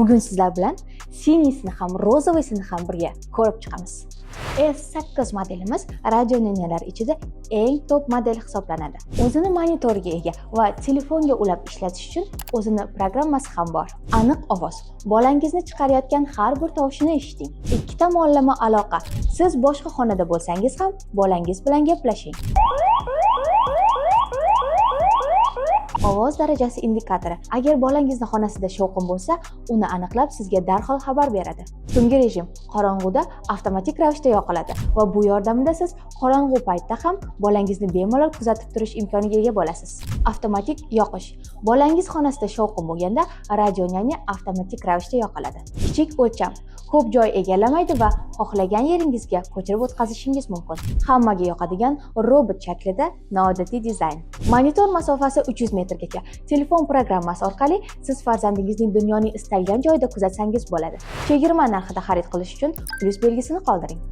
Bugun sizlar bilan sinisini ham, rozovisini ham birga ko'rib chiqamiz. S8 modelimiz radiono'nyalar ichida eng top model hisoblanadi. O'zini monitoriga ega va telefonga ulab ishlatish uchun o'zini programmasi ham bor. Aniq ovoz. Bolangizni chiqarayotgan har bir tovushini eshiting. Ikki tomonlama aloqa. Siz boshqa xonada bo'lsangiz ham bolangiz bilan gaplashing. Ovoz darajasi indikatori. Agar bolangizni xonasida shovqin bo'lsa, uni aniqlab sizga darhol xabar beradi. Tungi rejim qorong'uda avtomatik ravishda yoqiladi va bu yordamida siz qorong'u paytda ham bolangizni bemalol kuzatib turish imkoniga ega bo'lasiz. Avtomatik yoqish. Bolangiz xonasida shovqin bo'lganda radiono'nya avtomatik ravishda yoqiladi. Kichik o'lcham. Ko'p joy egallamaydi va xohlagan yeringizga ko'chirib o'tkazishingiz mumkin. Hammaga yoqadigan robot shaklida noodatiy dizayn. Monitor masofasi 300 metrgacha. Telefon programmasi orqali siz farzandingizni dunyoning istalgan joyida kuzatsangiz bo'ladi. Chegirma narxida xarid qilish uchun plyus belgisini qoldiring.